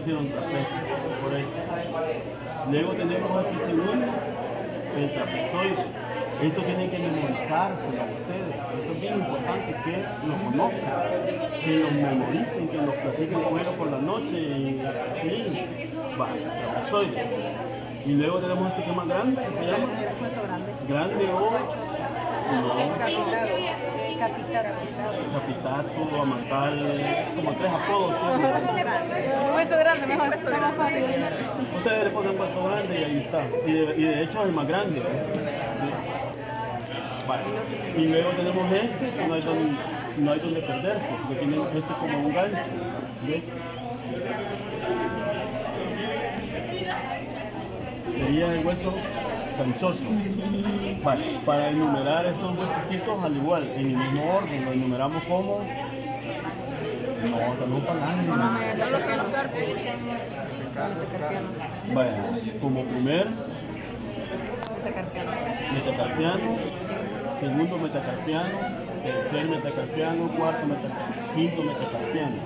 decir un trapecio, por eso. Luego tenemos aquí segundo, el trapezoide. Eso tienen que memorizárselo a ustedes. Esto es bien importante que lo conozcan, que lo memoricen, que lo platiquen primero por la noche y sí, va, trapezoide. Y luego tenemos este que es más grande, que se llama grande o capitato, amatal, como 3 apodos. Hueso grande, mejor. Ustedes le ponen hueso grande y ahí está. Y de hecho es el más grande. Vale. Y luego tenemos este, que no hay donde perderse, porque tiene este como un gancho. ¿Sí? Sería el hueso ganchoso. Vale. Para enumerar estos huesecitos al igual, en el mismo orden, lo enumeramos como... No, también falange. Vale, como primer... metacarpiano, segundo metacarpiano, tercer metacarpiano, cuarto metacarpiano, quinto metacarpiano.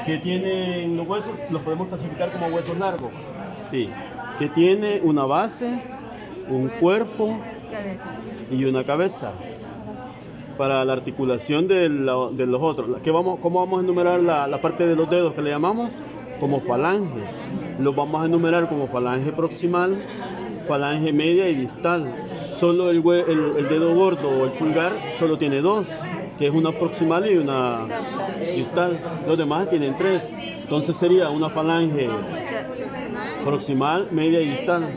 ¿Qué tienen los huesos? Los podemos clasificar como huesos largos. Sí. Que tiene una base, un cuerpo y una cabeza. Para la articulación de los otros. ¿Cómo vamos a enumerar la parte de los dedos que le llamamos? Como falanges. Los vamos a enumerar como falange proximal, falange media y distal. Solo el dedo gordo o el pulgar solo tiene 2, que es una proximal y una distal. Los demás tienen 3. Entonces sería una falange proximal, media y distal.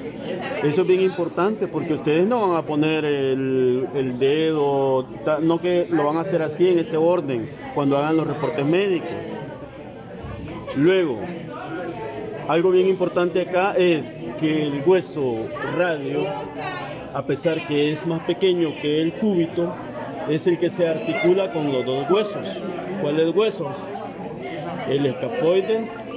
Eso es bien importante porque ustedes no van a poner el dedo, no que lo van a hacer así en ese orden cuando hagan los reportes médicos. Luego, algo bien importante acá es que el hueso radio, a pesar que es más pequeño que el cúbito, es el que se articula con los dos huesos. ¿Cuáles huesos? El escafoides.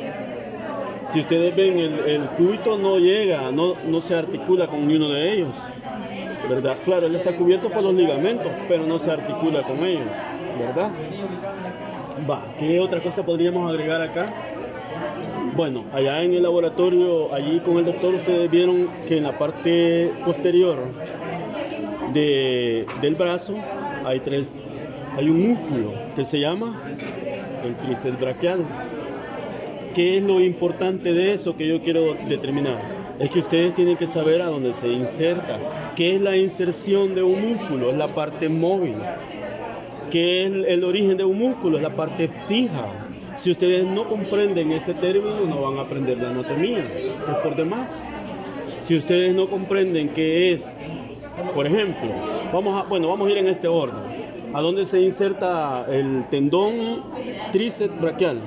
Si ustedes ven, el cúbito no llega, no se articula con ni uno de ellos, ¿verdad? Claro, él está cubierto por los ligamentos, pero no se articula con ellos, ¿verdad? Va, ¿qué otra cosa podríamos agregar acá? Bueno, allá en el laboratorio, allí con el doctor, ustedes vieron que en la parte posterior del brazo hay un músculo que se llama el tríceps braquial. ¿Qué es lo importante de eso que yo quiero determinar? Es que ustedes tienen que saber a dónde se inserta. ¿Qué es la inserción de un músculo? Es la parte móvil. ¿Qué es el origen de un músculo? Es la parte fija. Si ustedes no comprenden ese término, no van a aprender la anatomía, es por demás. Si ustedes no comprenden qué es, por ejemplo, vamos a ir en este orden. ¿A dónde se inserta el tendón tríceps braquial?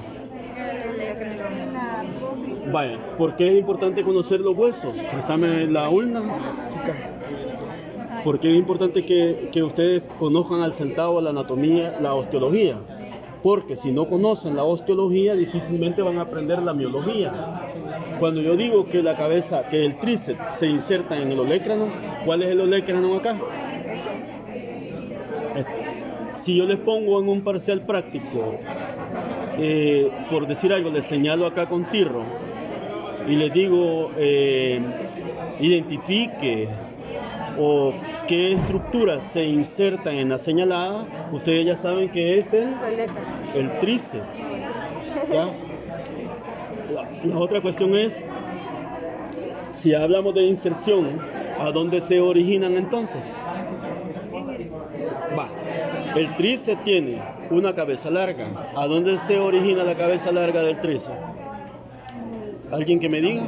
Vaya, ¿por qué es importante conocer los huesos? Préstame la urna, chica. ¿Por qué es importante que ustedes conozcan al centavo la anatomía, la osteología? Porque si no conocen la osteología, difícilmente van a aprender la miología. Cuando yo digo que la cabeza, que el tríceps se inserta en el olecrano, ¿cuál es el olecrano acá? Si yo les pongo en un parcial práctico, por decir algo, les señalo acá con tirro y les digo, identifique o qué estructuras se insertan en la señalada, ustedes ya saben que es el tríceps. ¿Ya? La otra cuestión es, si hablamos de inserción, ¿a dónde se originan entonces? Va. El tríceps tiene una cabeza larga. ¿A dónde se origina la cabeza larga del tríceps? ¿Alguien que me diga?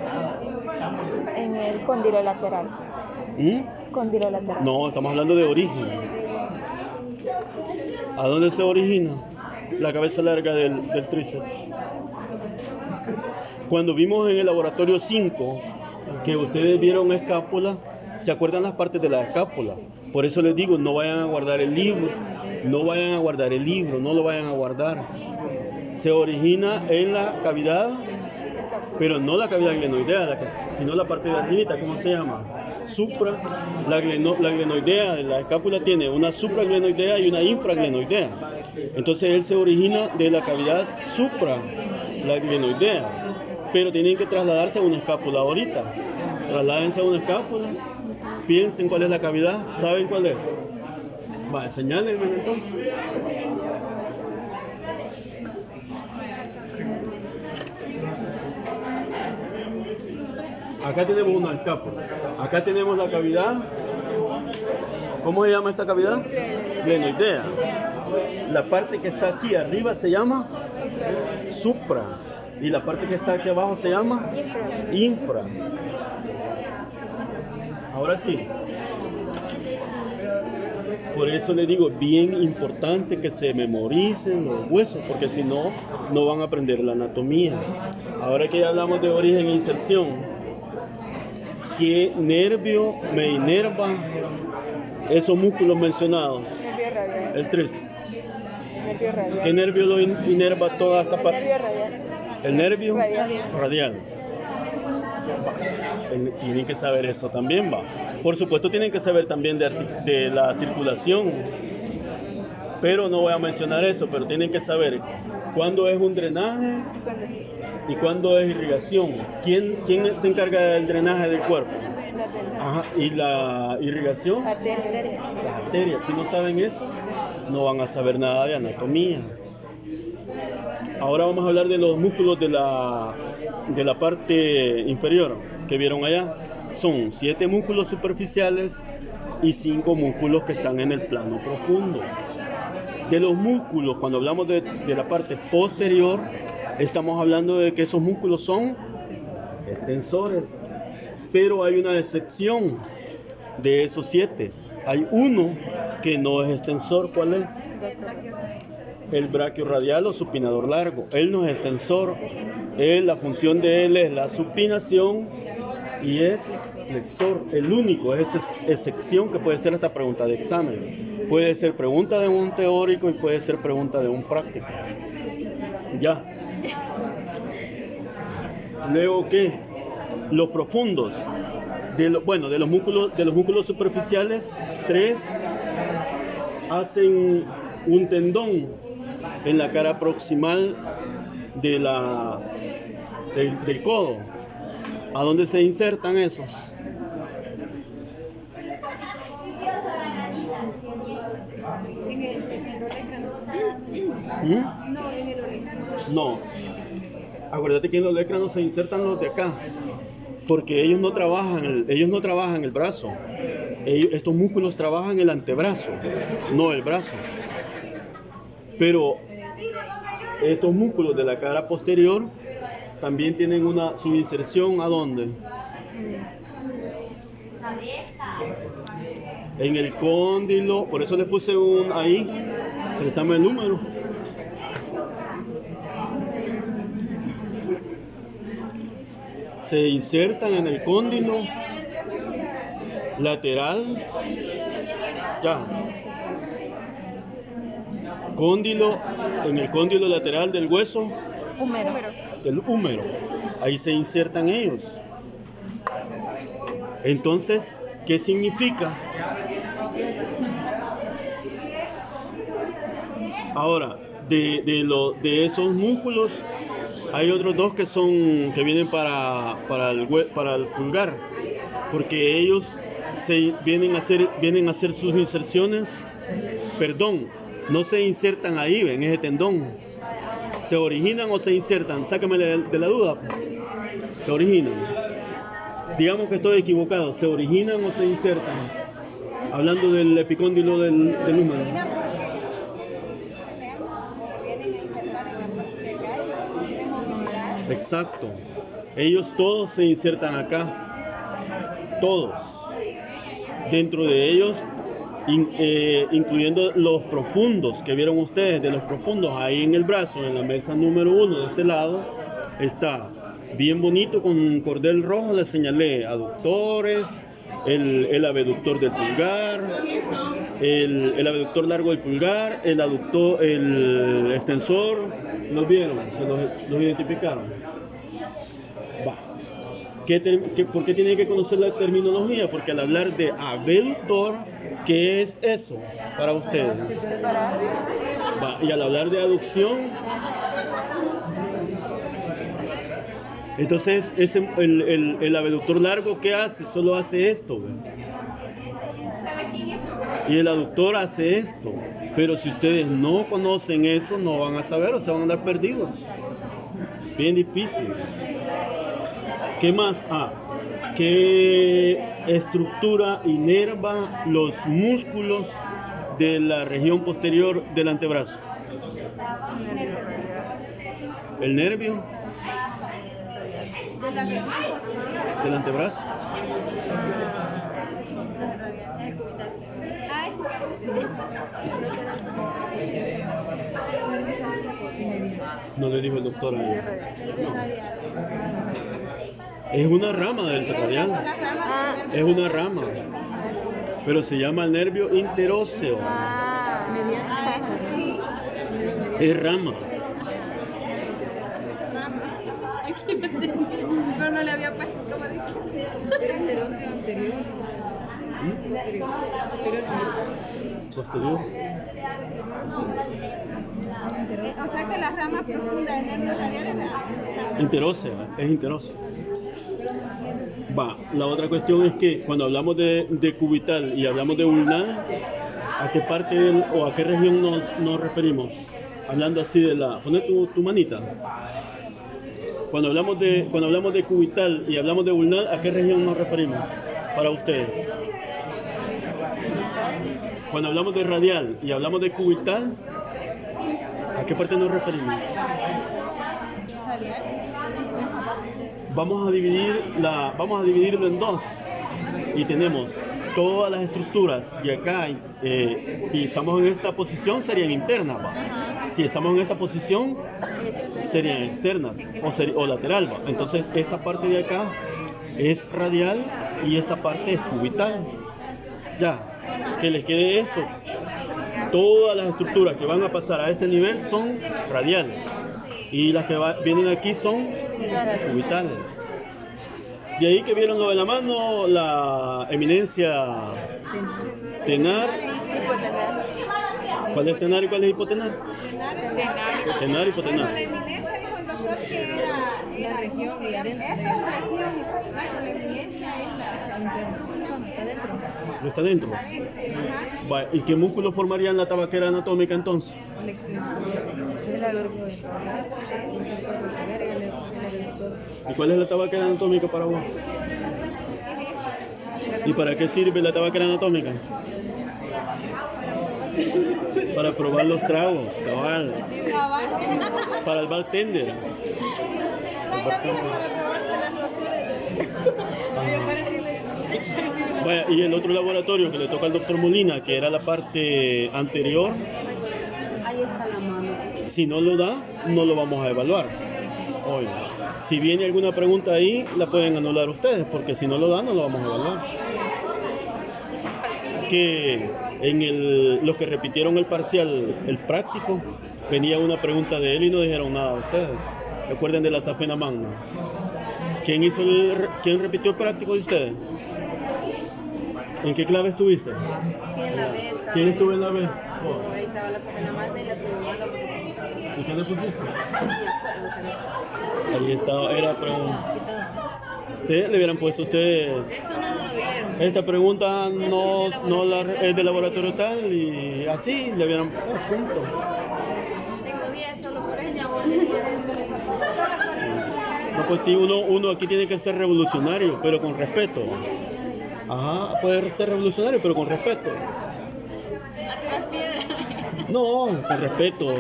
En el cóndilo lateral. Cóndilo lateral. No, estamos hablando de origen. ¿A dónde se origina la cabeza larga del tríceps? Cuando vimos en el laboratorio 5 que ustedes vieron escápula, ¿se acuerdan las partes de la escápula? Por eso les digo, no vayan a guardar el libro, no lo vayan a guardar. Se origina en la cavidad, pero no la cavidad glenoidea, sino la parte de arribita, ¿cómo se llama? La glenoidea de la escápula tiene una supraglenoidea y una infraglenoidea. Entonces él se origina de la cavidad la glenoidea, pero tienen que trasladarse a una escápula ahorita. Trasládense a una escápula, piensen cuál es la cavidad, ¿saben cuál es? Va, señálenme entonces. Acá tenemos una escápula, acá tenemos la cavidad. ¿Cómo se llama esta cavidad? Glenoidea. La parte que está aquí arriba se llama supra. Y la parte que está aquí abajo se llama infra. Ahora sí. Por eso le digo, bien importante que se memoricen los huesos, porque si no, no van a aprender la anatomía. Ahora que ya hablamos de origen e inserción, ¿qué nervio me inerva esos músculos mencionados? Nervio radial. El 3. Nervio radial. ¿Qué nervio lo inerva toda esta parte? Nervio radial. El nervio Radial. radial. Tienen que saber eso también, va. Por supuesto tienen que saber también de la circulación, pero no voy a mencionar eso, pero tienen que saber cuándo es un drenaje y cuándo es irrigación. ¿Quién se encarga del drenaje del cuerpo? Ajá. ¿Y la irrigación? Arteria. Las arterias. Si no saben eso, no van a saber nada de anatomía. Ahora vamos a hablar de los músculos de la parte inferior que vieron allá. Son 7 músculos superficiales y 5 músculos que están en el plano profundo. De los músculos, cuando hablamos de la parte posterior, estamos hablando de que esos músculos son extensores. Pero hay una excepción de esos 7. Hay uno que no es extensor. ¿Cuál es? El braquiorradial o supinador largo. Él no es extensor. La función de él es la supinación y es flexor. El único es excepción que puede ser esta pregunta de examen. Puede ser pregunta de un teórico y puede ser pregunta de un práctico. Ya. Luego, ¿qué? Los profundos. De los músculos superficiales, 3 hacen un tendón en la cara proximal del codo. ¿A dónde se insertan esos? En el olecrano. No, en el olecrano. No. Acuérdate que en los olecranos se insertan los de acá, porque ellos no trabajan el brazo. Estos músculos trabajan el antebrazo, no el brazo. Pero estos músculos de la cara posterior también tienen su inserción. ¿A dónde? En el cóndilo. Por eso les puse ahí. Préstame el número. Se insertan en el cóndilo lateral. Ya. En el cóndilo lateral del hueso del húmero. Ahí se insertan ellos. Entonces, ¿qué significa? Ahora, de esos músculos hay otros 2 que vienen para el pulgar, porque ellos vienen a hacer sus inserciones. No se insertan ahí, en ese tendón. ¿Se originan o se insertan? Sácame de la duda. Se originan. Digamos que estoy equivocado. ¿Se originan o se insertan? Hablando del epicóndilo del húmero. Exacto. Ellos todos se insertan acá. Todos. Dentro de ellos, incluyendo los profundos que vieron ustedes, de los profundos ahí en el brazo, en la mesa número 1 de este lado, está bien bonito con un cordel rojo. Les señalé aductores, el abductor del pulgar, el abductor largo del pulgar, el extensor. ¿Los vieron? ¿Se los identificaron? Va. ¿Por qué tiene que conocer la terminología? Porque al hablar de abductor, ¿qué es eso para ustedes? Y al hablar de aducción, entonces el abductor largo, ¿qué hace? Solo hace esto, ¿ve? Y el aductor hace esto. Pero si ustedes no conocen eso, no van a saber, o sea, van a andar perdidos. Bien difícil. ¿Qué más? ¿Qué estructura inerva los músculos de la región posterior del antebrazo? ¿El nervio? ¿Del antebrazo? No le dijo el doctor ahí. No. Es una rama del radial. Es una rama. Pero se llama el nervio interóseo. Es rama. No le había puesto, ¿cómo dice? Pero interóseo anterior. Posterior. O sea que la rama profunda del nervio radial es la interósea, es interósea. La otra cuestión es que cuando hablamos de cubital y hablamos de ulnar, ¿a qué parte o a qué región nos referimos? Hablando así de la... Pone tu manita. Cuando hablamos de cubital y hablamos de ulnar, ¿a qué región nos referimos para ustedes? Cuando hablamos de radial y hablamos de cubital, ¿a qué parte nos referimos? radial. Vamos a dividirlo en dos y tenemos todas las estructuras y acá si estamos en esta posición serían internas, ¿va? Si estamos en esta posición serían externas o lateral, ¿va? Entonces esta parte de acá es radial y esta parte es cubital. Ya, que les quede eso. Todas las estructuras que van a pasar a este nivel son radiales y las que vienen aquí son cubitales. De ahí que vieron lo de la mano, la eminencia tenar. ¿Cuál es tenar y cuál es hipotenar? Tenar y hipotenar. Bueno, la eminencia dijo el doctor que era la región y adentro. Esta región, claro, la eminencia es está dentro. ¿Está dentro? Ajá. ¿Y qué músculos formarían la tabaquera anatómica entonces? El extensor. Es el largo del ¿Y cuál es la tabaquera anatómica para vos? ¿Y para qué sirve la tabaquera anatómica? Para probar los tragos, cabal. Para el bartender. Yo dije para probarse las lociones. Vaya, y el otro laboratorio que le toca al doctor Molina, que era la parte anterior, Ahí está la mano. si no lo da, no lo vamos a evaluar hoy. Si viene alguna pregunta ahí, la pueden anular ustedes, porque si no lo da, no lo vamos a evaluar. Que los que repitieron el parcial, el práctico, venía una pregunta de él y no dijeron nada a ustedes. Recuerden de la safena magna. ¿Quién repitió el práctico de ustedes? ¿En qué clave estuviste? Aquí en la B. ¿Quién estuvo en la B? Ahí estaba la safena magna y la turbana. ¿Y qué le pusiste? Ahí estaba, era pregunta. Le hubieran puesto ustedes. Eso no nos lo dieron. Esta pregunta es de laboratorio tal y así le hubieran puesto punto. Tengo 10 solo por ella. No, pues sí, uno aquí tiene que ser revolucionario, pero con respeto. Ajá, puede ser revolucionario, pero con respeto. A tirar piedras. No, con respeto.